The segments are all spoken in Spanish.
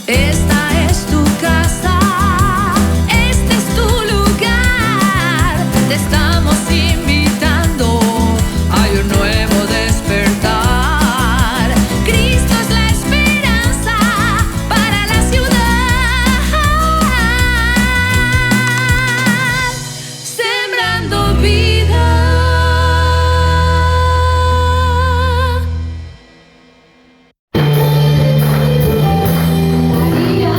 Esta es tu casa, este es tu lugar. Te estamos invitando a un nuevo despertar. Cristo es la esperanza para la ciudad. Sembrando vida. María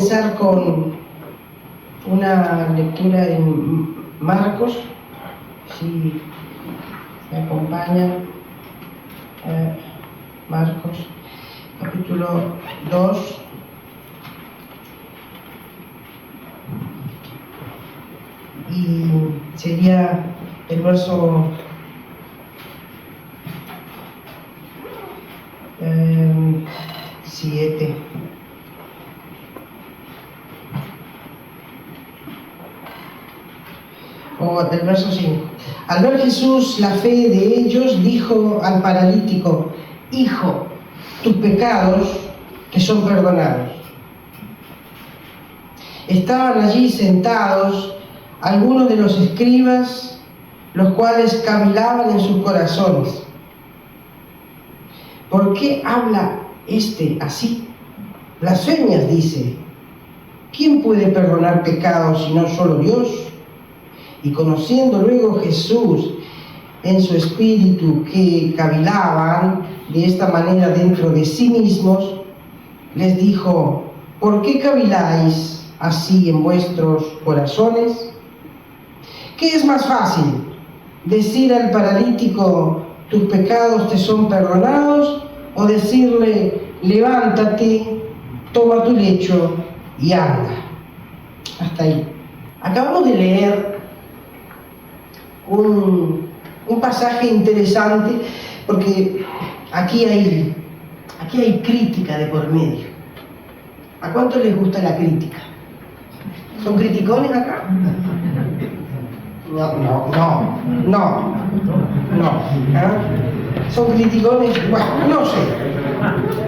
comenzar con una lectura en Marcos, si me acompañan. Marcos, capítulo 2. Y sería el verso 7. O el verso 5. Al ver Jesús la fe de ellos, dijo al paralítico: Hijo, tus pecados te son perdonados. Estaban allí sentados algunos de los escribas, los cuales cavilaban en sus corazones: ¿por qué habla este así? Blasfemias dice. ¿Quién puede perdonar pecados sino solo Dios? Y conociendo luego Jesús en su espíritu que cavilaban de esta manera dentro de sí mismos, les dijo: ¿por qué caviláis así en vuestros corazones? ¿Qué es más fácil? ¿Decir al paralítico: tus pecados te son perdonados? ¿O decirle: levántate, toma tu lecho y anda? Hasta ahí. Acabamos de leer un pasaje interesante, porque aquí hay crítica de por medio. ¿A cuánto les gusta la crítica? ¿Son criticones acá? No. ¿Ah? ¿Son criticones? Bueno,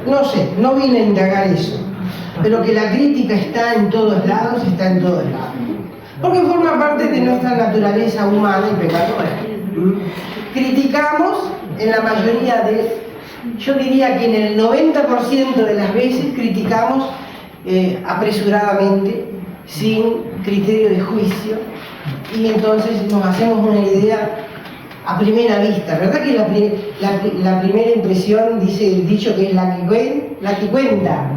no sé, no vine a indagar eso. Pero que la crítica está en todos lados. Porque forma parte de nuestra naturaleza humana y pecadora. Criticamos en la mayoría yo diría que en el 90% de las veces criticamos apresuradamente, sin criterio de juicio, y entonces nos hacemos una idea a primera vista. ¿Verdad que la primera impresión, dice el dicho, que es la que cuenta?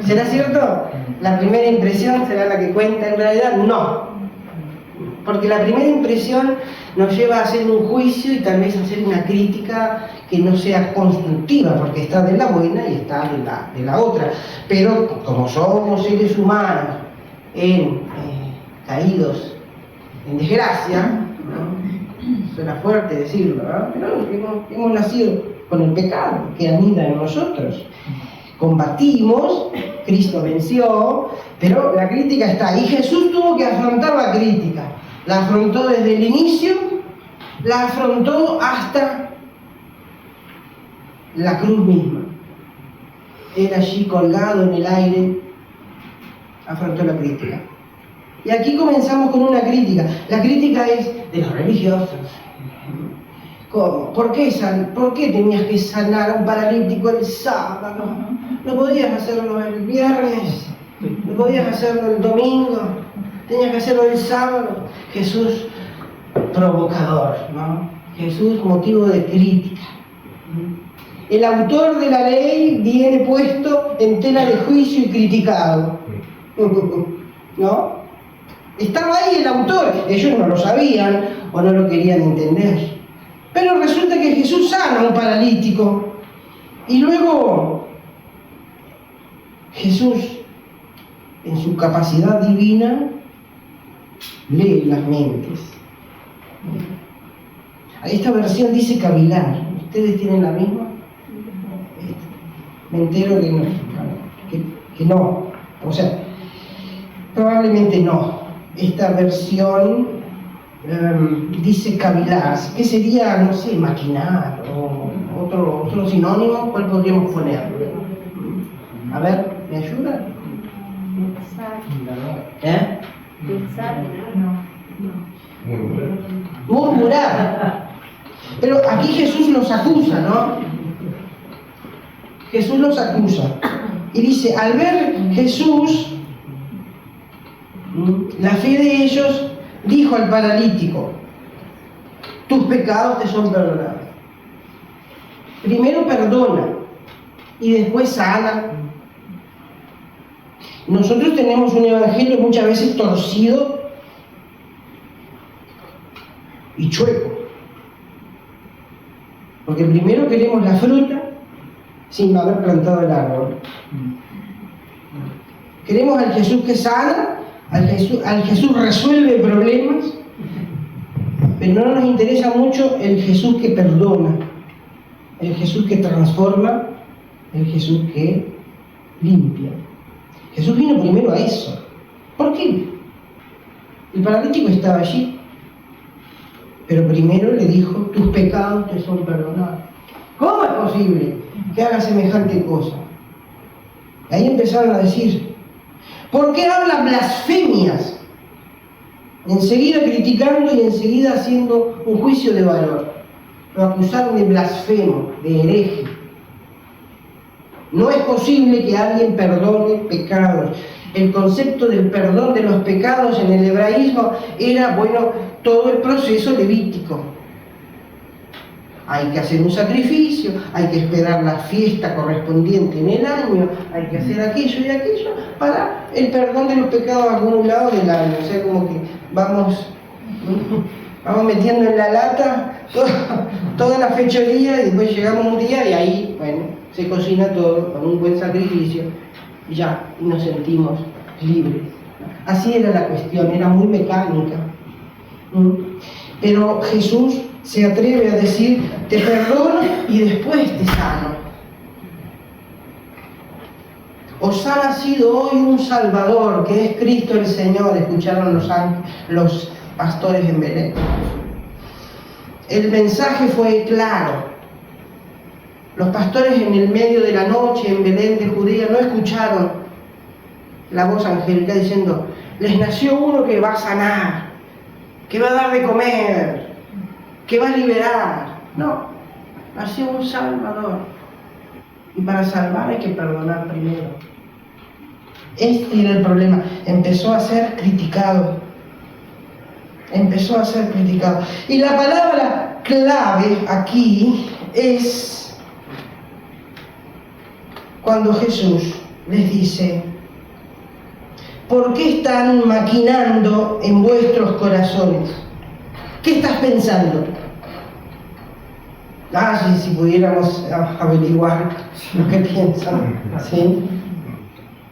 ¿Será cierto? ¿La primera impresión será la que cuenta? En realidad no. Porque la primera impresión nos lleva a hacer un juicio y tal vez a hacer una crítica que no sea constructiva, porque está de la buena y está de la otra. Pero como somos seres humanos caídos en desgracia, ¿no? Suena fuerte decirlo, ¿no? Pero hemos nacido con el pecado que anida en nosotros. Combatimos, Cristo venció, pero la crítica está. Y Jesús tuvo que afrontar la crítica. La afrontó desde el inicio, la afrontó hasta la cruz misma. Él allí colgado en el aire, afrontó la crítica. Y aquí comenzamos con una crítica. La crítica es de los religiosos. ¿Cómo? ¿Por qué tenías que sanar a un paralítico el sábado? ¿No podías hacerlo el viernes? ¿No podías hacerlo el domingo? ¿Tenías que hacerlo el sábado? Jesús provocador, ¿no? Jesús motivo de crítica. El autor de la ley viene puesto en tela de juicio y criticado, ¿no? Estaba ahí el autor, ellos no lo sabían o no lo querían entender. Pero resulta que Jesús sana a un paralítico y luego Jesús, en su capacidad divina, lee las mentes. Esta versión dice cavilar. ¿Ustedes tienen la misma? Me entero que no. O sea, probablemente no. Esta versión dice cavilar. ¿Qué sería, no sé, maquinar? O otro sinónimo, ¿cuál podríamos poner? A ver, ¿me ayuda? ¿Eh? Murmurar. Pero aquí Jesús los acusa, ¿no? Jesús los acusa. Y dice, al ver Jesús la fe de ellos, dijo al paralítico: tus pecados te son perdonados. Primero perdona y después sana. Nosotros tenemos un evangelio muchas veces torcido y chueco. Porque primero queremos la fruta sin haber plantado el árbol. Queremos al Jesús que sana, al Jesús resuelve problemas, pero no nos interesa mucho el Jesús que perdona, el Jesús que transforma, el Jesús que limpia. Jesús vino primero a eso. ¿Por qué? El paralítico estaba allí, pero primero le dijo: tus pecados te son perdonados. ¿Cómo es posible que haga semejante cosa? Y ahí empezaron a decir: ¿por qué habla blasfemias? Enseguida criticando y enseguida haciendo un juicio de valor. Lo acusaron de blasfemo, de hereje. No es posible que alguien perdone pecados. El concepto del perdón de los pecados en el hebraísmo era, todo el proceso levítico. Hay que hacer un sacrificio, hay que esperar la fiesta correspondiente en el año, hay que hacer aquello y aquello para el perdón de los pecados acumulados del año. O sea, como que vamos metiendo en la lata toda la fechoría y después llegamos un día y ahí, se cocina todo con un buen sacrificio y ya, y nos sentimos libres. Así era la cuestión, era muy mecánica. Pero Jesús se atreve a decir: te perdono y después te sano. Os ha nacido hoy un Salvador, que es Cristo el Señor, escucharon los pastores en Belén. El mensaje fue claro. Los pastores en el medio de la noche en Belén de Judea no escucharon la voz angélica diciendo: les nació uno que va a sanar, que va a dar de comer, que va a liberar. No, nació un Salvador. Y para salvar hay que perdonar primero. Este era el problema. Empezó a ser criticado. Y la palabra clave aquí es cuando Jesús les dice: ¿por qué están maquinando en vuestros corazones? ¿Qué estás pensando? Si pudiéramos averiguar lo que piensan, ¿sí?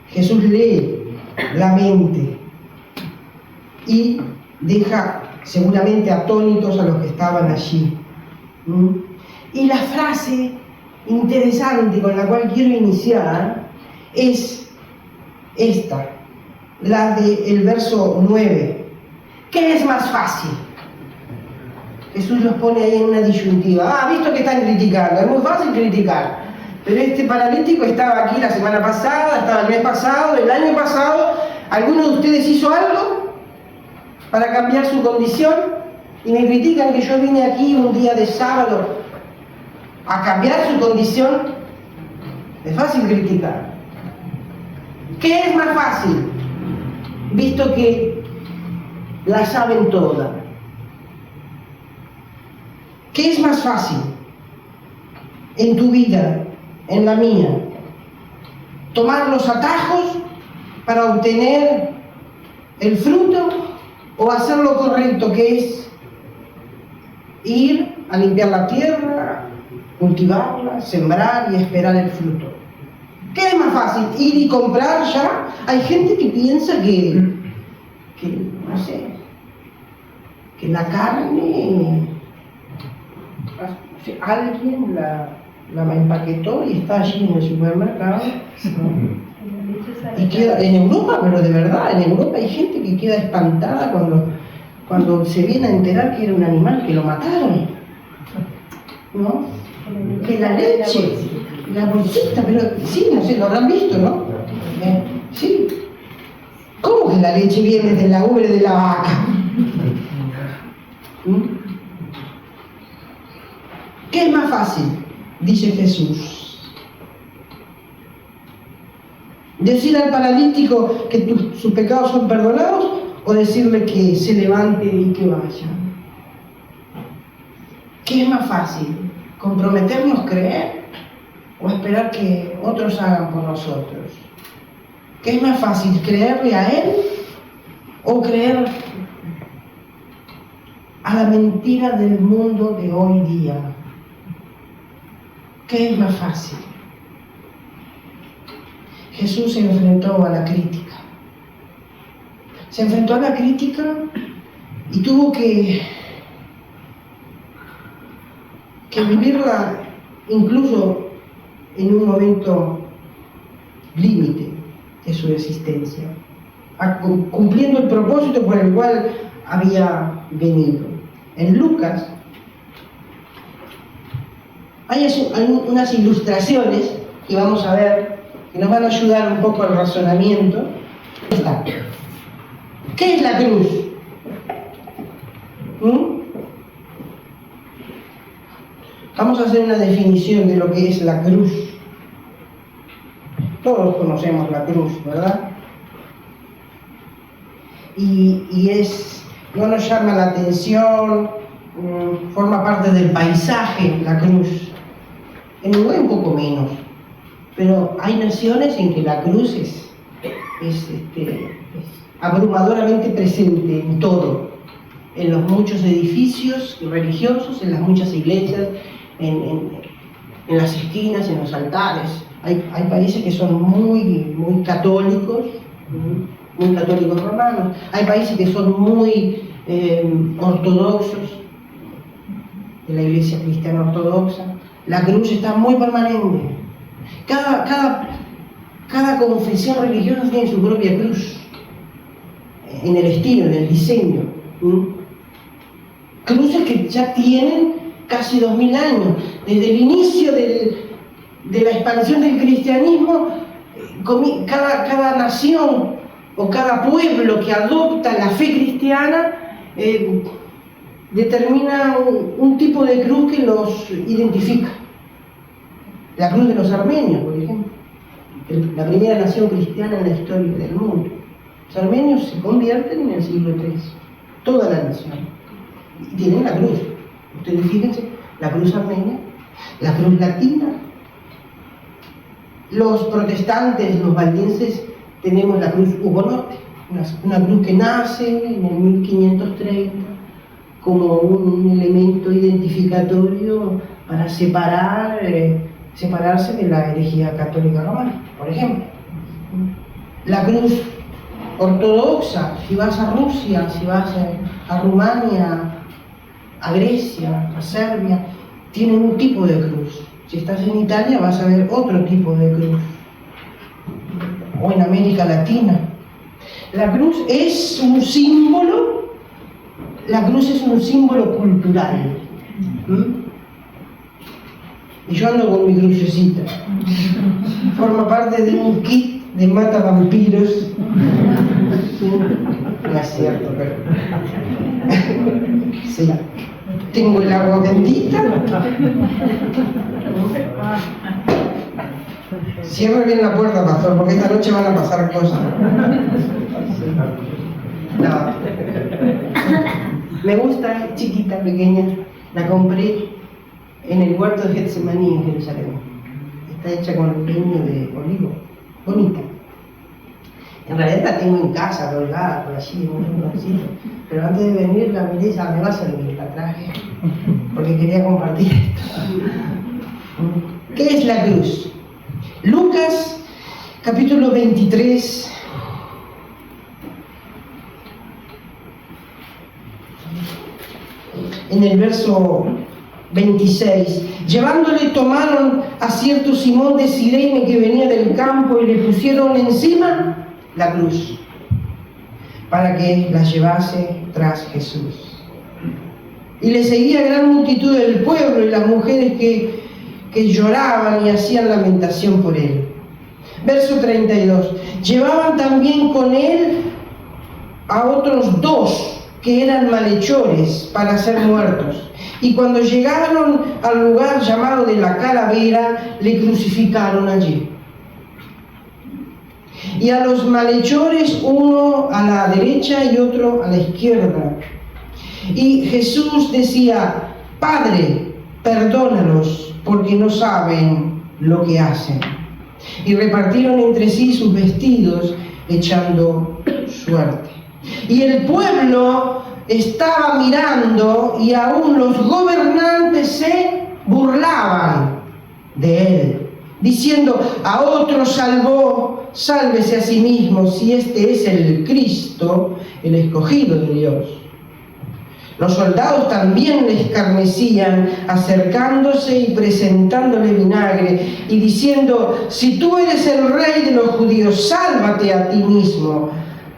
Jesús lee la mente y deja seguramente atónitos a los que estaban allí. Y la frase interesante con la cual quiero iniciar es esta, la del verso 9. ¿Qué es más fácil? Jesús los pone ahí en una disyuntiva. Visto que están criticando, es muy fácil criticar, pero este paralítico estaba aquí la semana pasada, estaba el mes pasado, el año pasado. ¿Alguno de ustedes hizo algo para cambiar su condición? Y me critican que yo vine aquí un día de sábado a cambiar su condición. Es fácil criticar. ¿Qué es más fácil? Visto que la saben todas. ¿Qué es más fácil en tu vida, en la mía? ¿Tomar los atajos para obtener el fruto o hacer lo correcto, que es ir a limpiar la tierra, cultivarla, sembrar y esperar el fruto? ¿Qué es más fácil? ¿Ir y comprar ya? Hay gente que piensa que no sé, que la carne, alguien la empaquetó y está allí en el supermercado. Y queda en Europa, pero de verdad, en Europa hay gente que queda espantada cuando se viene a enterar que era un animal que lo mataron, ¿no? Que la leche, la bolsita, pero sí, no sé, lo habrán visto, ¿no? Sí. ¿Cómo que la leche viene de la ubre de la vaca? ¿Qué es más fácil? Dice Jesús. ¿Decir al paralítico que sus pecados son perdonados o decirle que se levante y que vaya? ¿Qué es más fácil? ¿Comprometernos, creer o esperar que otros hagan por nosotros? ¿Qué es más fácil, creerle a Él o creer a la mentira del mundo de hoy día? ¿Qué es más fácil? Jesús se enfrentó a la crítica. Se enfrentó a la crítica y tuvo que vivirla incluso en un momento límite de su existencia, cumpliendo el propósito por el cual había venido. En Lucas hay unas ilustraciones que vamos a ver, que nos van a ayudar un poco al razonamiento. ¿Qué es la cruz? Vamos a hacer una definición de lo que es la cruz. Todos conocemos la cruz, ¿verdad? Y no nos llama la atención, forma parte del paisaje la cruz. En Uruguay un poco menos, pero hay naciones en que la cruz es abrumadoramente presente en todo, en los muchos edificios religiosos, en las muchas iglesias, en las esquinas, en los altares. Hay países que son muy católicos, muy católicos romanos. Hay países que son muy ortodoxos, de la iglesia cristiana ortodoxa. La cruz está muy permanente. Cada confesión religiosa tiene su propia cruz, en el estilo, en el diseño. Cruces que ya tienen casi 2000 años. Desde el inicio de la expansión del cristianismo, cada nación o cada pueblo que adopta la fe cristiana determina un tipo de cruz que los identifica. La cruz de los armenios, por ejemplo, la primera nación cristiana en la historia del mundo. Los armenios se convierten en el siglo III, toda la nación, y tienen la cruz. Ustedes fíjense, la cruz armenia, la cruz latina. Los protestantes, los valdenses, tenemos la cruz hugonote, una cruz que nace en el 1530 como un elemento identificatorio para separarse de la herejía católica romana, por ejemplo. La cruz ortodoxa, si vas a Rusia, si vas a Rumania, a Grecia, a Serbia, tienen un tipo de cruz. Si estás en Italia vas a ver otro tipo de cruz. O en América Latina. La cruz es un símbolo, cultural. Y yo ando con mi crucecita. Forma parte de un kit de mata vampiros. No es cierto, pero sí. Tengo el agua bendita. Cierre bien la puerta, pastor, porque esta noche van a pasar cosas. No. Me gusta, es chiquita, pequeña. La compré en el huerto de Getsemaní en Jerusalén. Está hecha con leño de olivo. Bonita. En realidad la tengo en casa, colgada por allí, en un rinconcito. Pero antes de venir la miré y me va a servir, la traje. Porque quería compartir esto. ¿Qué es la cruz? Lucas, capítulo 23. En el verso 26, llevándole tomaron a cierto Simón de Cirene que venía del campo y le pusieron encima la cruz para que la llevase tras Jesús. Y le seguía gran multitud del pueblo y las mujeres que lloraban y hacían lamentación por él. Verso 32, llevaban también con él a otros 2 que eran malhechores para ser muertos. Y cuando llegaron al lugar llamado de la Calavera, le crucificaron allí. Y a los malhechores, uno a la derecha y otro a la izquierda. Y Jesús decía: Padre, perdónalos, porque no saben lo que hacen. y repartieron entre sí sus vestidos, echando suerte. Y el pueblo estaba mirando, y aún los gobernantes se burlaban de él, diciendo: a otro salvó, sálvese a sí mismo, si este es el Cristo, el escogido de Dios. Los soldados también le escarnecían, acercándose y presentándole vinagre, y diciendo: si tú eres el rey de los judíos, sálvate a ti mismo.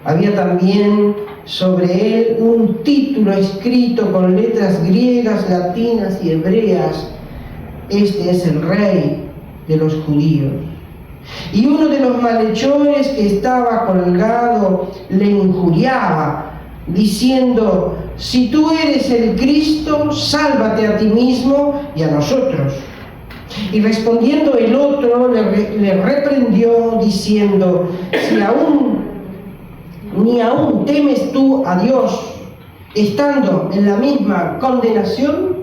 Había también sobre él un título escrito con letras griegas, latinas y hebreas: este es el rey de los judíos. Y uno de los malhechores que estaba colgado le injuriaba, diciendo: si tú eres el Cristo, sálvate a ti mismo y a nosotros. Y respondiendo el otro le reprendió, diciendo: ni aún temes tú a Dios, estando en la misma condenación.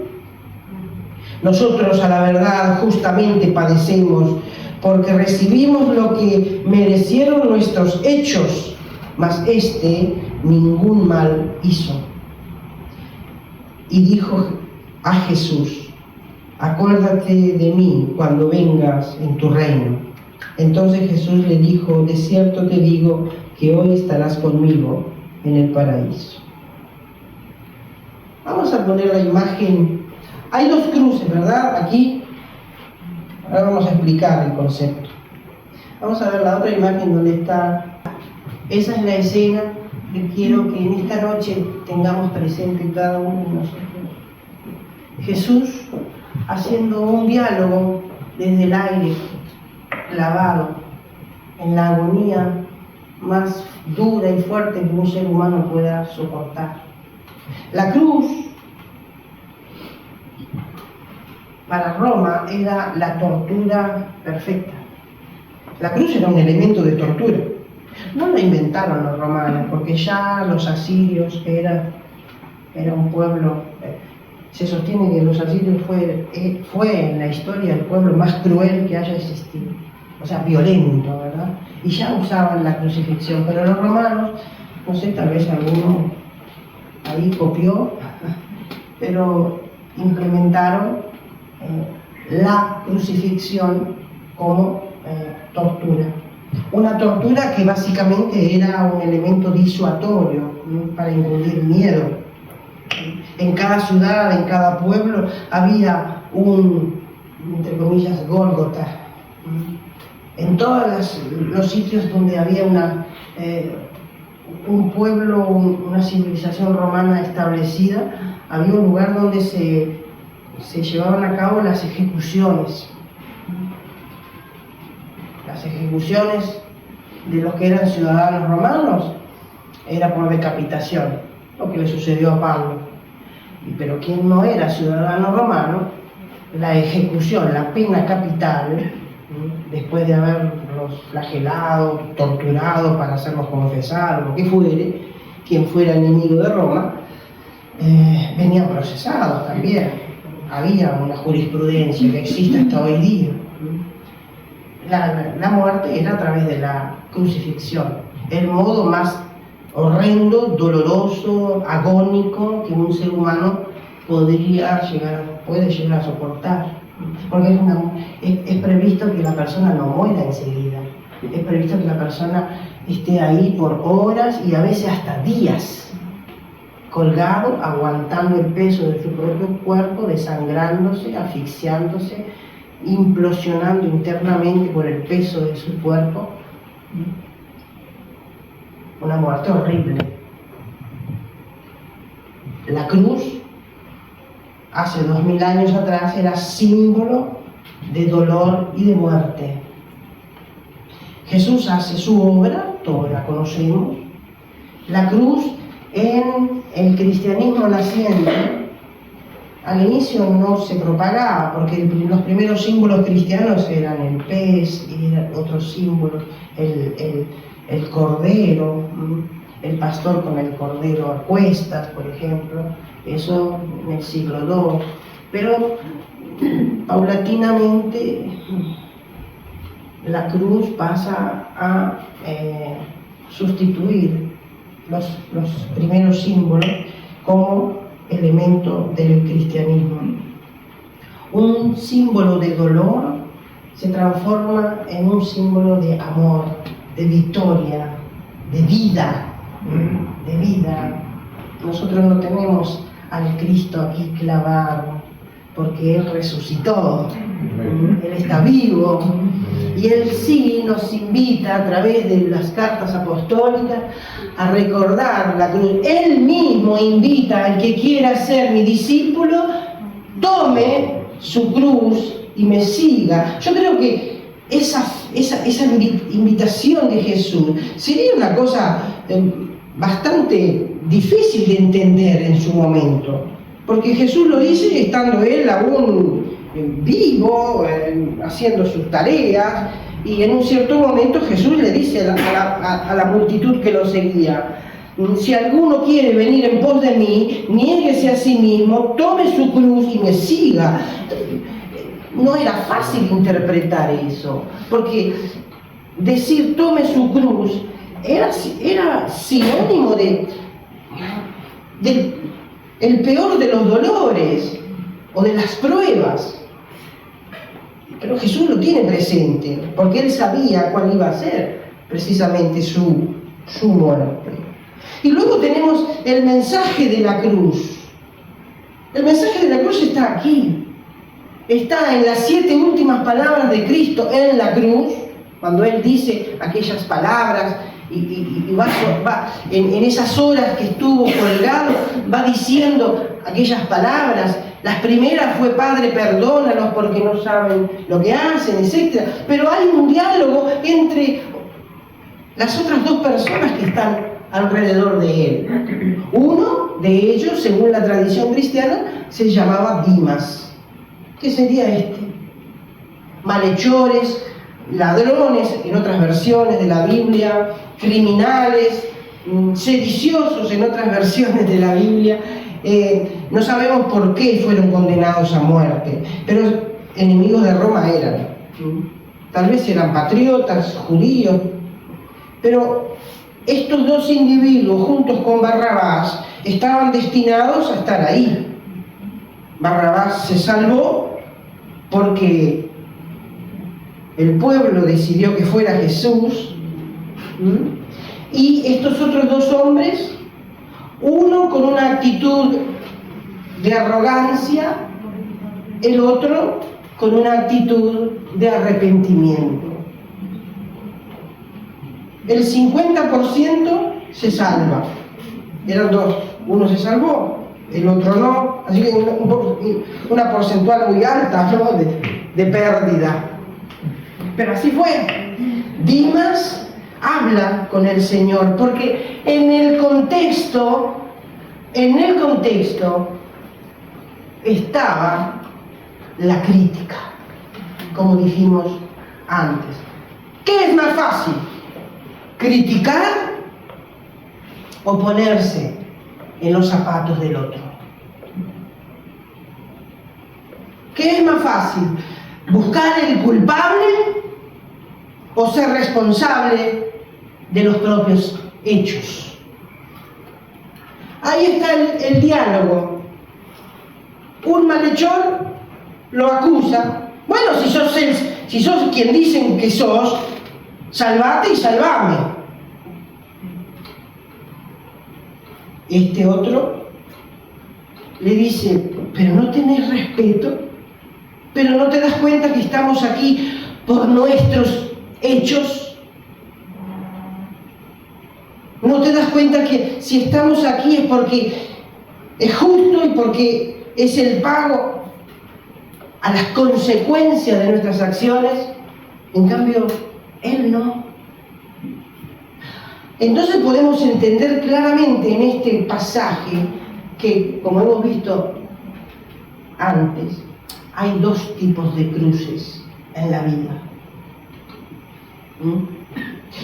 Nosotros, a la verdad, justamente padecemos, porque recibimos lo que merecieron nuestros hechos, mas este ningún mal hizo. Y dijo a Jesús: acuérdate de mí cuando vengas en tu reino. Entonces Jesús le dijo: de cierto te digo que hoy estarás conmigo en el paraíso. Vamos a poner la imagen. Hay dos cruces, ¿verdad? Aquí. Ahora vamos a explicar el concepto. Vamos a ver la otra imagen donde está. Esa es la escena que quiero que en esta noche tengamos presente cada uno de nosotros. Jesús haciendo un diálogo desde el aire, clavado en la agonía más dura y fuerte que un ser humano pueda soportar. La cruz para Roma era la tortura perfecta. La cruz era un elemento de tortura. No lo inventaron los romanos, porque ya los asirios era un pueblo. Se sostiene que los asirios fue en la historia el pueblo más cruel que haya existido, o sea, violento, ¿verdad? Y ya usaban la crucifixión, pero los romanos, no sé, tal vez alguno ahí copió, pero implementaron la crucifixión como tortura. Una tortura que básicamente era un elemento disuasorio, ¿no? Para infundir miedo. En cada ciudad, en cada pueblo, había un, entre comillas, Gólgota. En todos los sitios donde había un pueblo, una civilización romana establecida, había un lugar donde se llevaban a cabo las ejecuciones. Las ejecuciones de los que eran ciudadanos romanos era por decapitación, lo que le sucedió a Pablo. Pero quien no era ciudadano romano, la ejecución, la pena capital, después de haberlos flagelado, torturado para hacerlos confesar, lo que fuere, quien fuera enemigo de Roma, venían procesados también. Había una jurisprudencia que existe hasta hoy día. La muerte era a través de la crucifixión, el modo más horrendo, doloroso, agónico que un ser humano puede llegar a soportar, porque es previsto que la persona no muera enseguida, es previsto que la persona esté ahí por horas y a veces hasta días, colgado, aguantando el peso de su propio cuerpo, desangrándose, asfixiándose, implosionando internamente por el peso de su cuerpo. Una muerte horrible. La cruz, hace 2000 años atrás, era símbolo de dolor y de muerte. Jesús hace su obra, todos la conocemos. La cruz en el cristianismo naciente, al inicio no se propagaba, porque los primeros símbolos cristianos eran el pez y eran otros símbolos, el cordero, el pastor con el cordero a cuestas, por ejemplo, eso en el siglo II. Pero paulatinamente la cruz pasa a sustituir los primeros símbolos como elemento del cristianismo. Un símbolo de dolor se transforma en un símbolo de amor, de victoria, de vida, de vida. Nosotros no tenemos al Cristo aquí clavado, porque Él resucitó, Él está vivo, y Él sí nos invita a través de las cartas apostólicas a recordar la cruz. Él mismo invita al que quiera ser mi discípulo, tome su cruz y me siga. Yo creo que esa invitación de Jesús sería una cosa bastante difícil de entender en su momento, porque Jesús lo dice estando Él aún vivo, haciendo sus tareas, y en un cierto momento Jesús le dice a la multitud que lo seguía: si alguno quiere venir en pos de mí, niéguese a sí mismo, tome su cruz y me siga. No era fácil interpretar eso, porque decir tome su cruz era sinónimo de el peor de los dolores o de las pruebas. Pero Jesús lo tiene presente, porque Él sabía cuál iba a ser precisamente su muerte. Y luego tenemos el mensaje de la cruz. El mensaje de la cruz está aquí. Está en las 7 últimas palabras de Cristo en la cruz, cuando Él dice aquellas palabras y va en esas horas que estuvo colgado, va diciendo aquellas palabras. Las primeras fue: Padre, perdónalos porque no saben lo que hacen, etc. Pero hay un diálogo entre las otras 2 personas que están alrededor de Él. Uno de ellos, según la tradición cristiana, se llamaba Dimas. ¿Qué sería este? Malhechores, ladrones, en otras versiones de la Biblia, criminales, sediciosos en otras versiones de la Biblia. No sabemos por qué fueron condenados a muerte, pero enemigos de Roma eran. Tal vez eran patriotas, judíos, pero estos 2 individuos, juntos con Barrabás, estaban destinados a estar ahí. Barrabás se salvó porque el pueblo decidió que fuera Jesús, y estos otros 2 hombres, uno con una actitud de arrogancia, el otro con una actitud de arrepentimiento. El 50% se salva. Eran 2. Uno se salvó, el otro no. Así que una porcentual muy alta, ¿no?, de pérdida. Pero así fue. Dimas habla con el Señor, porque en el contexto estaba la crítica, como dijimos antes. ¿Qué es más fácil? ¿Criticar o ponerse en los zapatos del otro? ¿Qué es más fácil? ¿Buscar el culpable o ser responsable de los propios hechos? Ahí está el diálogo. Un malhechor lo acusa. Bueno, si sos quien dicen que sos, salvate y salvame. Este otro le dice: pero no tenés respeto, pero no te das cuenta que estamos aquí por nuestros hechos. No te das cuenta que si estamos aquí es porque es justo y porque es el pago a las consecuencias de nuestras acciones. En cambio, Él no. Entonces podemos entender claramente en este pasaje que, como hemos visto antes, hay 2 tipos de cruces en la vida.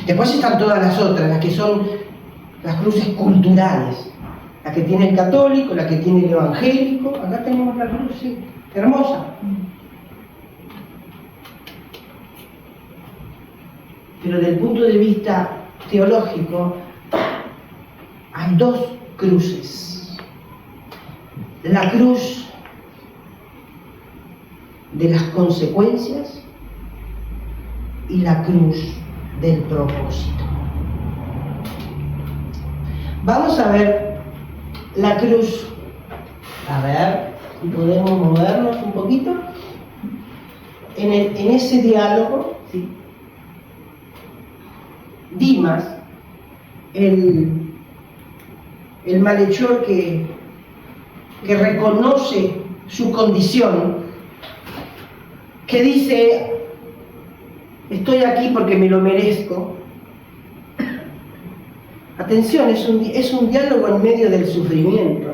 Después están todas las otras, las que son las cruces culturales, la que tiene el católico, la que tiene el evangélico. Acá tenemos la cruz, sí, hermosa. pero desde el punto de vista teológico hay dos cruces. La cruz de las consecuencias y la cruz del propósito. Vamos a ver la cruz. A ver si podemos movernos un poquito en ese diálogo, ¿sí? Dimas, el malhechor que reconoce su condición, que dice: estoy aquí porque me lo merezco. Atención, es un diálogo en medio del sufrimiento.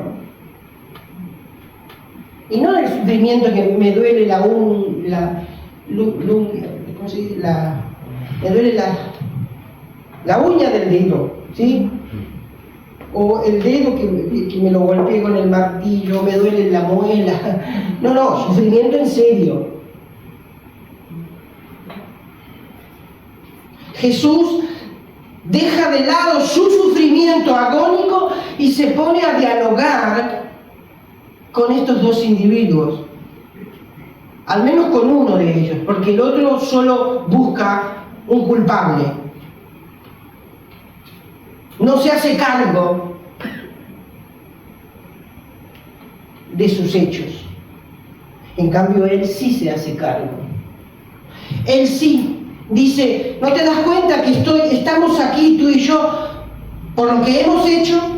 Y no del sufrimiento que me duele me duele la uña del dedo, ¿sí? O el dedo que me lo golpeé con el martillo, me duele la muela. No, sufrimiento en serio. Jesús deja de lado su sufrimiento agónico y se pone a dialogar con estos dos individuos, al menos con uno de ellos, porque el otro solo busca un culpable, no se hace cargo de sus hechos. En cambio, él sí se hace cargo. Él sí dice: ¿no te das cuenta que estamos aquí tú y yo por lo que hemos hecho?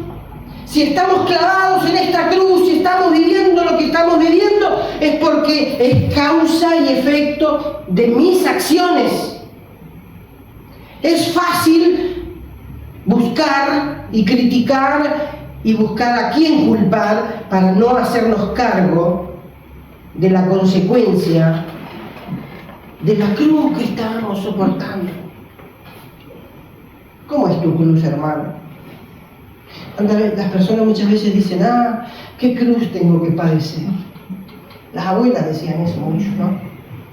Si estamos clavados en esta cruz, si estamos viviendo lo que estamos viviendo, es porque es causa y efecto de mis acciones. Es fácil buscar y criticar y buscar a quién culpar para no hacernos cargo de la consecuencia de la cruz que estábamos soportando. ¿Cómo es tu cruz, hermano? Las personas muchas veces dicen: ¿qué cruz tengo que padecer? Las abuelas decían eso mucho, ¿no?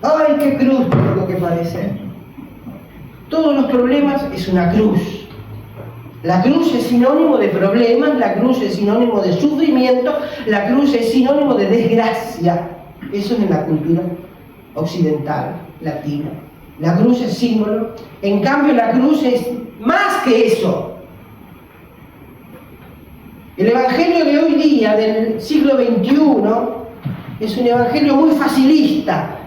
¡Ay, qué cruz tengo que padecer! Todos los problemas es una cruz. La cruz es sinónimo de problemas, la cruz es sinónimo de sufrimiento, la cruz es sinónimo de desgracia. Eso es en la cultura occidental, latina. La cruz es símbolo. En cambio, la cruz es más que eso. El evangelio de hoy día, del siglo XXI, es un evangelio muy facilista.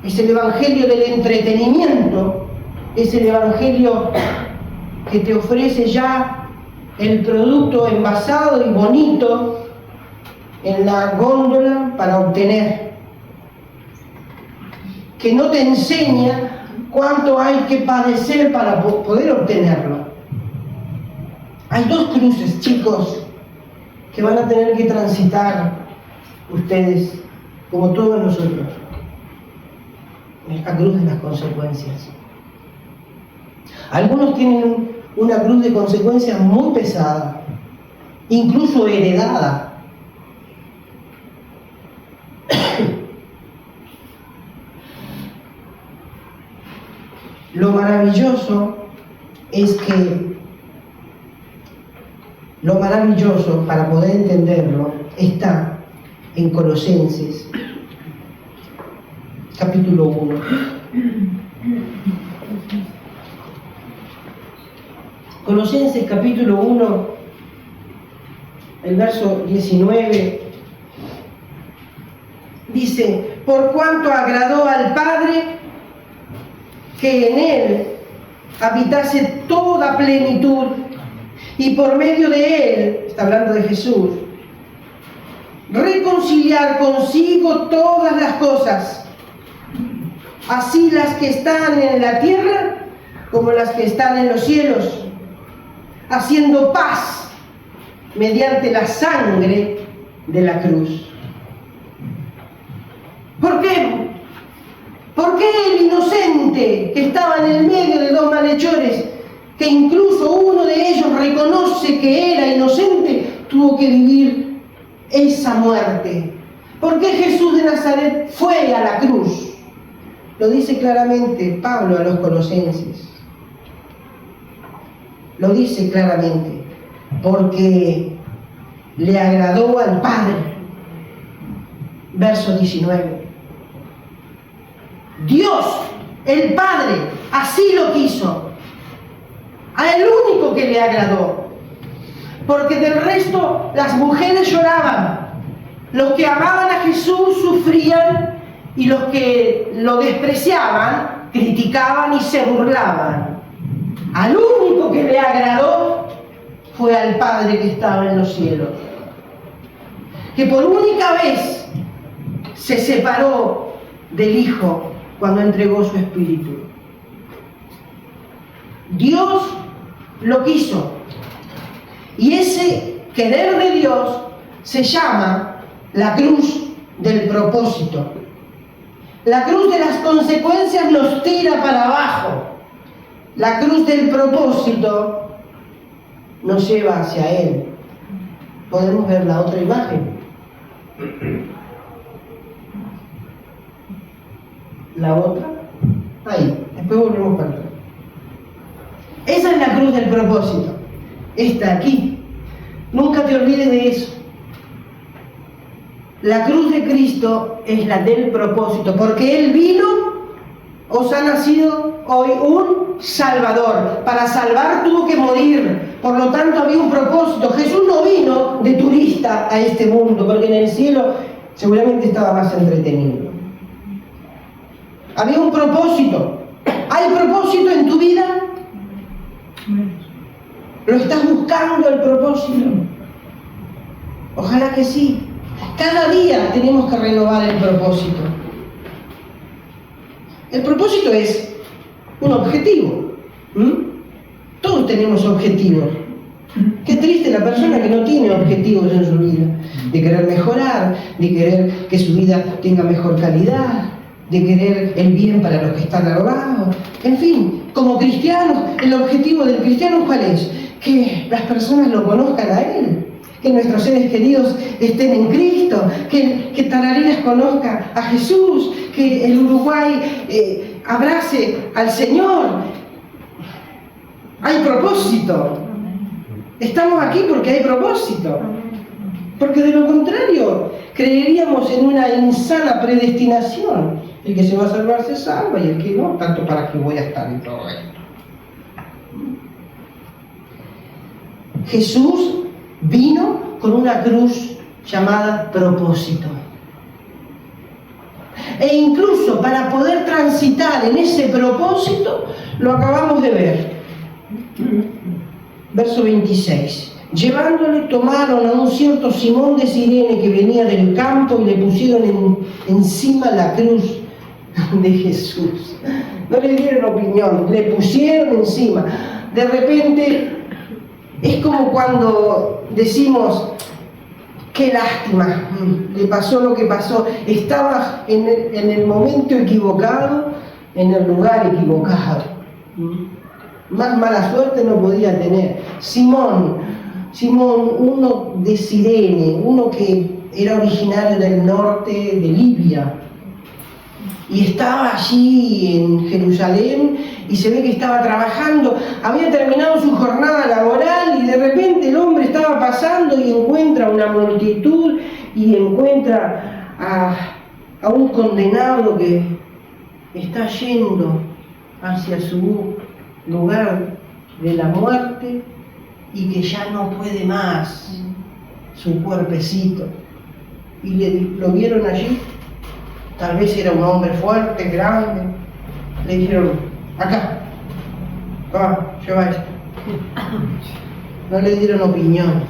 Es el evangelio del entretenimiento. Es el evangelio que te ofrece ya el producto envasado y bonito en la góndola para obtener. Que no te enseña cuánto hay que padecer para poder obtenerlo. Hay dos cruces, chicos, que van a tener que transitar ustedes, como todos nosotros. La cruz de las consecuencias. Algunos tienen una cruz de consecuencias muy pesada, incluso heredada. Lo maravilloso es que lo maravilloso, para poder entenderlo, está en Colosenses, capítulo 1. Colosenses, capítulo 1, el verso 19, dice: por cuanto agradó al Padre que en él habitase toda plenitud, y por medio de él, está hablando de Jesús, reconciliar consigo todas las cosas, así las que están en la tierra como las que están en los cielos, haciendo paz mediante la sangre de la cruz. ¿Por qué? ¿Por qué el inocente que estaba en el medio de dos malhechores, que incluso uno de ellos reconoce que era inocente, tuvo que vivir esa muerte? ¿Por qué Jesús de Nazaret fue a la cruz? Lo dice claramente Pablo a los colosenses. Lo dice claramente, porque le agradó al Padre. Verso 19. Dios, el Padre, así lo quiso. A el único que le agradó. Porque del resto las mujeres lloraban. Los que amaban a Jesús sufrían y los que lo despreciaban criticaban y se burlaban. Al único que le agradó fue al Padre que estaba en los cielos, que por única vez se separó del Hijo cuando entregó su Espíritu. Dios lo quiso, y ese querer de Dios se llama la cruz del propósito. La cruz de las consecuencias nos tira para abajo. La cruz del propósito nos lleva hacia Él. Podemos ver la otra imagen. La otra. Ahí. Después volvemos para atrás. Esa es la cruz del propósito. Esta aquí. Nunca te olvides de eso. La cruz de Cristo es la del propósito, porque Él vino, os ha nacido hoy un Salvador. Para salvar tuvo que morir, por lo tanto había un propósito. Jesús no vino de turista a este mundo, porque en el cielo seguramente estaba más entretenido. Había un propósito. ¿Hay propósito en tu vida? ¿Lo estás buscando el propósito? Ojalá que sí. Cada día tenemos que renovar el propósito. El propósito es un objetivo. Todos tenemos objetivos. Qué triste la persona que no tiene objetivos en su vida. De querer mejorar, de querer que su vida tenga mejor calidad, de querer el bien para los que están al lado. En fin, como cristianos, el objetivo del cristiano ¿cuál es? Que las personas lo conozcan a Él, que nuestros seres queridos estén en Cristo, que Tarariras conozca a Jesús, que el Uruguay abrace al Señor. Hay propósito. Estamos aquí porque hay propósito. Porque de lo contrario, creeríamos en una insana predestinación. El que se va a salvar se salva y el que no, tanto para que voy a estar en todo esto. Jesús vino con una cruz llamada propósito. E incluso para poder transitar en ese propósito, lo acabamos de ver. Verso 26. Llevándole, tomaron a un cierto Simón de Cirene que venía del campo y le pusieron encima la cruz de Jesús. No le dieron opinión, le pusieron encima. De repente, es como cuando decimos, qué lástima, le pasó lo que pasó. Estaba en el momento equivocado, en el lugar equivocado. Más mala suerte no podía tener. Simón, uno de Cirene, uno que era originario del norte de Libia, y estaba allí en Jerusalén y se ve que estaba trabajando, había terminado su jornada laboral y de repente el hombre estaba pasando y encuentra una multitud y encuentra a un condenado que está yendo hacia su lugar de la muerte y que ya no puede más su cuerpecito. Y lo vieron allí. Tal vez era un hombre fuerte, grande. Le dijeron, acá, lleva esto. No le dieron opinión.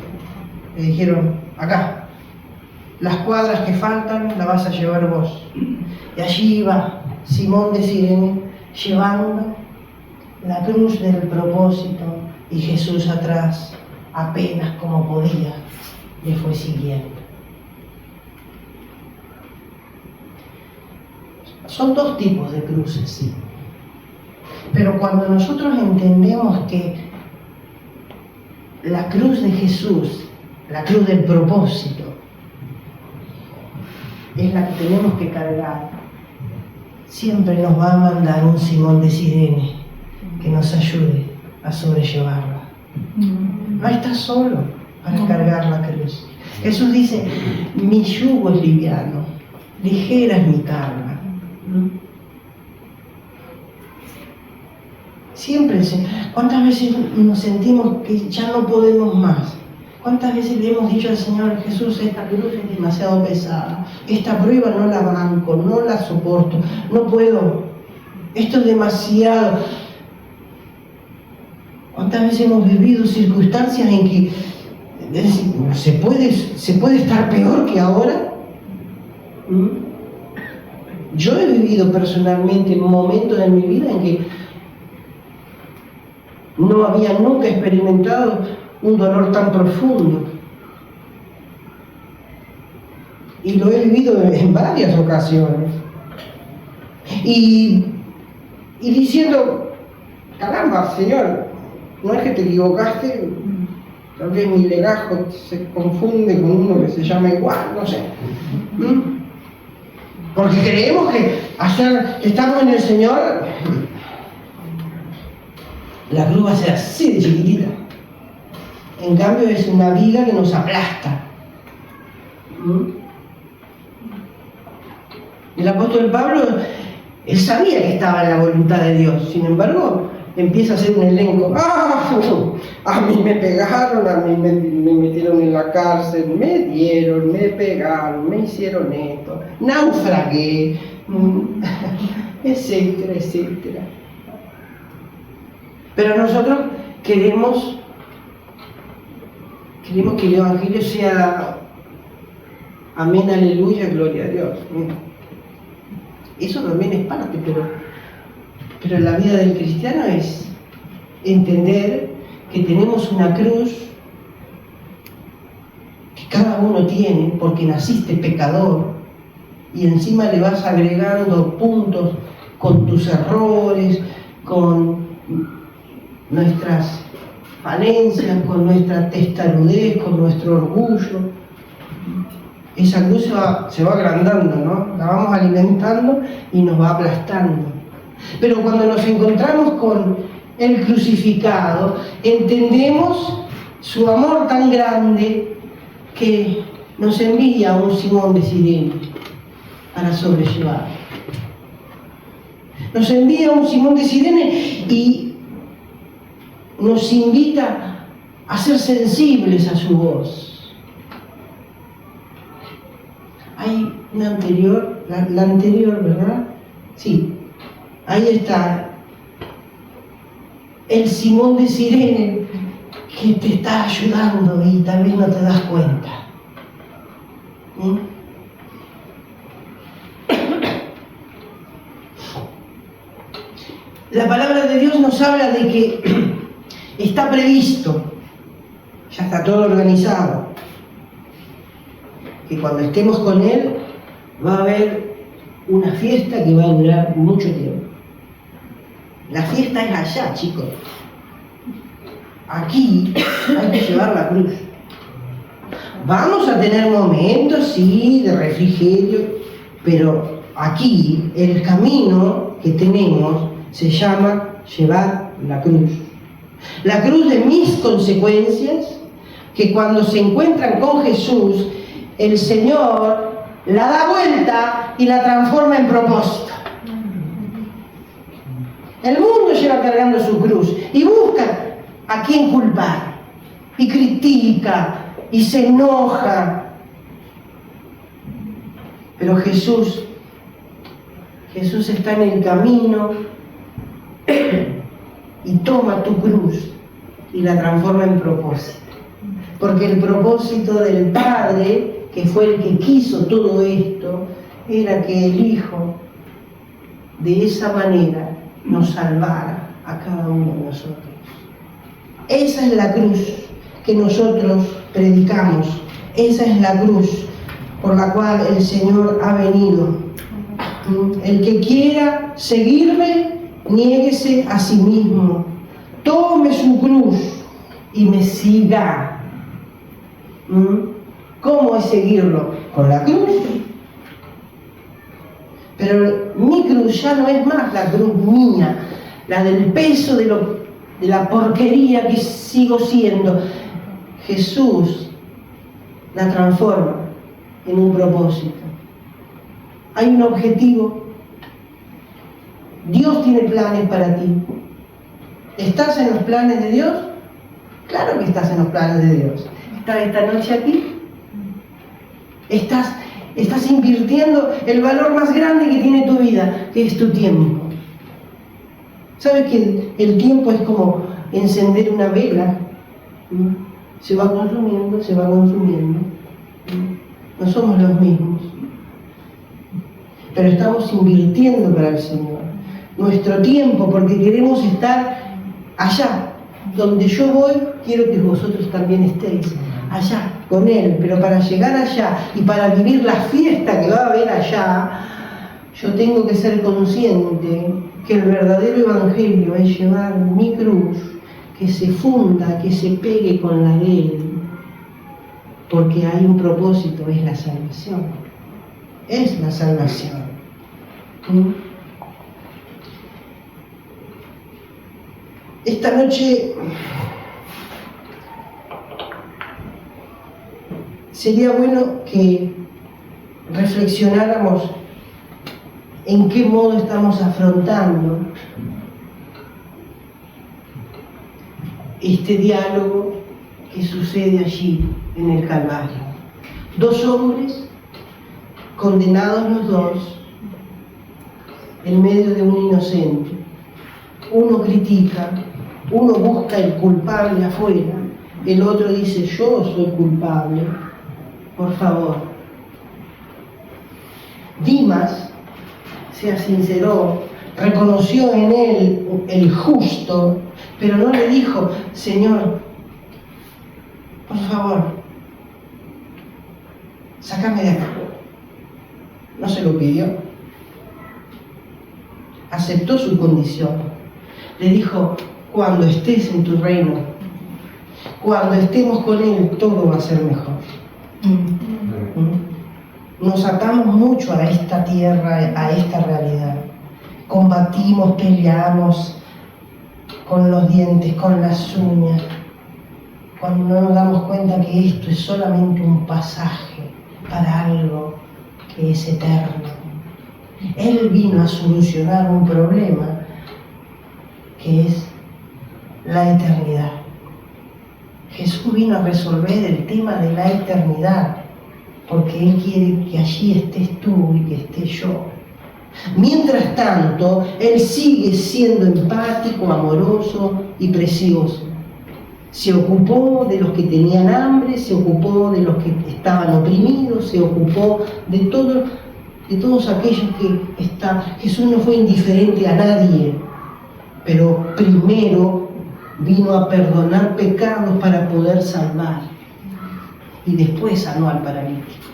Le dijeron, acá, las cuadras que faltan las vas a llevar vos. Y allí iba Simón de Cirene llevando la cruz del propósito y Jesús atrás, apenas como podía, le fue siguiendo. Son dos tipos de cruces, sí. Pero cuando nosotros entendemos que la cruz de Jesús, la cruz del propósito, es la que tenemos que cargar, siempre nos va a mandar un Simón de Cirene que nos ayude a sobrellevarla. No estás solo para cargar la cruz. Jesús dice, mi yugo es liviano, ligera es mi carga. Siempre, ¿cuántas veces nos sentimos que ya no podemos más? ¿Cuántas veces le hemos dicho al Señor, Jesús, esta cruz es demasiado pesada, esta prueba no la banco, no la soporto, no puedo, esto es demasiado? ¿Cuántas veces hemos vivido circunstancias en que se puede estar peor que ahora? Yo he vivido personalmente momentos en mi vida en que no había nunca experimentado un dolor tan profundo. Y lo he vivido en varias ocasiones. Y diciendo, caramba, Señor, no es que te equivocaste, tal vez mi legajo se confunde con uno que se llama igual, no sé. Porque creemos que estamos en el Señor, la cruz va a ser así de chiquitita. En cambio es una viga que nos aplasta. El apóstol Pablo, él sabía que estaba en la voluntad de Dios, sin embargo, empieza a hacer un elenco. A mí me pegaron, a mí me metieron en la cárcel, me dieron, me pegaron, me hicieron esto, naufragué, etcétera, etcétera. Pero nosotros queremos que el Evangelio sea amén, aleluya, gloria a Dios. Eso también es parte, pero la vida del cristiano es entender que tenemos una cruz que cada uno tiene porque naciste pecador y encima le vas agregando puntos con tus errores, con nuestras falencias, con nuestra testarudez, con nuestro orgullo. Esa cruz se va agrandando, ¿no? La vamos alimentando y nos va aplastando. Pero cuando nos encontramos con el crucificado, entendemos su amor tan grande que nos envía a un Simón de Cirene para sobrellevar. Nos envía a un Simón de Cirene y nos invita a ser sensibles a su voz. Hay una anterior, la anterior, ¿verdad? Sí, ahí está el Simón de Cirene que te está ayudando y tal vez no te das cuenta. La palabra de Dios nos habla de que está previsto, ya está todo organizado, que cuando estemos con Él va a haber una fiesta que va a durar mucho tiempo. La fiesta es allá, chicos. Aquí hay que llevar la cruz. Vamos a tener momentos, sí, de refrigerio, pero aquí el camino que tenemos se llama llevar la cruz. La cruz de mis consecuencias, que cuando se encuentran con Jesús, el Señor la da vuelta y la transforma en propósito. El mundo lleva cargando su cruz y busca a quién culpar, y critica, y se enoja. Pero Jesús está en el camino y toma tu cruz y la transforma en propósito. Porque el propósito del Padre, que fue el que quiso todo esto, era que el Hijo de esa manera nos salvara a cada uno de nosotros. Esa es la cruz que nosotros predicamos. Esa es la cruz por la cual el Señor ha venido. El que quiera seguirme, niéguese a sí mismo, tome su cruz y me siga. ¿Cómo es seguirlo? Con la cruz. Pero mi cruz ya no es más la cruz mía, la del peso de lo de la porquería que sigo siendo. Jesús la transforma en un propósito. Hay un objetivo. Dios tiene planes para ti. ¿Estás en los planes de Dios? Claro que estás en los planes de Dios. ¿Estás esta noche aquí? Estás invirtiendo el valor más grande que tiene tu vida, que es tu tiempo. ¿Sabes que el tiempo es como encender una vela? Se va consumiendo, se va consumiendo. No somos los mismos. Pero estamos invirtiendo para el Señor nuestro tiempo, porque queremos estar allá. Donde yo voy, quiero que vosotros también estéis allá, con Él. Pero para llegar allá y para vivir la fiesta que va a haber allá, yo tengo que ser consciente que el verdadero evangelio es llevar mi cruz, que se funda, que se pegue con la de Él, porque hay un propósito, es la salvación. Es la salvación. Esta noche sería bueno que reflexionáramos en qué modo estamos afrontando este diálogo que sucede allí en el Calvario. Dos hombres, condenados los dos, en medio de un inocente. Uno critica, uno busca el culpable afuera, el otro dice, yo soy culpable, por favor. Dimas se sinceró, reconoció en él el justo, pero no le dijo, Señor, por favor, sácame de acá. No se lo pidió. Aceptó su condición. Le dijo, cuando estés en tu reino, cuando estemos con Él, todo va a ser mejor. Nos atamos mucho a esta tierra, a esta realidad. Combatimos, peleamos con los dientes, con las uñas, cuando no nos damos cuenta que esto es solamente un pasaje para algo que es eterno. Él vino a solucionar un problema que es la eternidad. Jesús vino a resolver el tema de la eternidad, porque Él quiere que allí estés tú y que esté yo. Mientras tanto, Él sigue siendo empático, amoroso y precioso. Se ocupó de los que tenían hambre, se ocupó de los que estaban oprimidos, se ocupó de todos aquellos que están. Jesús no fue indiferente a nadie, pero primero vino a perdonar pecados para poder salvar, y después sanó al paralítico.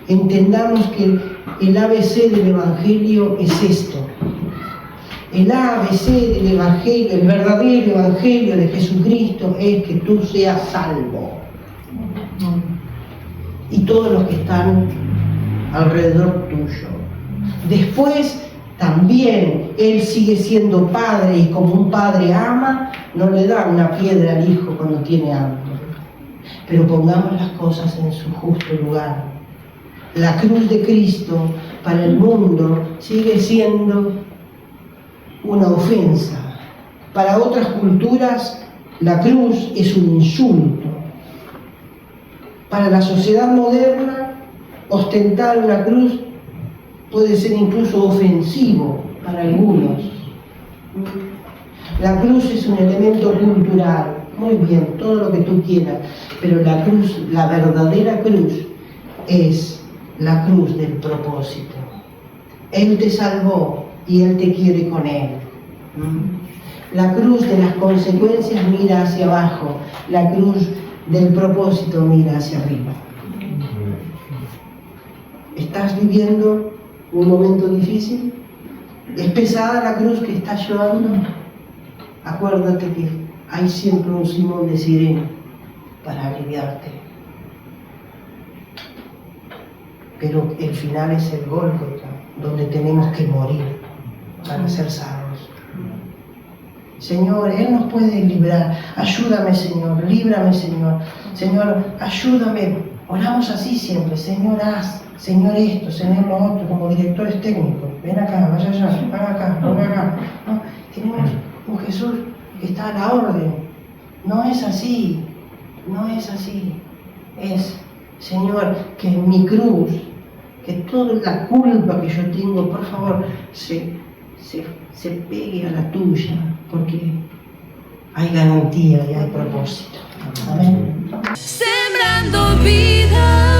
Entendamos que el ABC del Evangelio es esto. El ABC del Evangelio, el verdadero Evangelio de Jesucristo es que tú seas salvo. Y todos los que están alrededor tuyo. Después, también Él sigue siendo padre, y como un padre ama, no le da una piedra al hijo cuando tiene hambre. Pero pongamos las cosas en su justo lugar. La cruz de Cristo para el mundo sigue siendo una ofensa. Para otras culturas, la cruz es un insulto. Para la sociedad moderna, ostentar una cruz puede ser incluso ofensivo para algunos. La cruz es un elemento cultural, muy bien, todo lo que tú quieras, pero la cruz, la verdadera cruz, es la cruz del propósito. Él te salvó y Él te quiere con Él. La cruz de las consecuencias mira hacia abajo, la cruz del propósito mira hacia arriba. ¿Estás viviendo un momento difícil? ¿Es pesada la cruz que estás llevando? Acuérdate que hay siempre un Simón de Cirene para aliviarte. Pero el final es el Gólgota, donde tenemos que morir para ser salvos. Señor, Él nos puede librar. Ayúdame, Señor, líbrame, Señor. Señor, ayúdame. Oramos así siempre, Señor, haz, Señor esto, Señor lo otro, como directores técnicos. Ven acá, vaya allá, haga acá, haga acá. No, tenemos un Jesús que está a la orden. No es así, no es así. Es, Señor, que en mi cruz, que toda la culpa que yo tengo, por favor, se pegue a la tuya, porque hay garantía y hay propósito. Amén. Sembrando vida.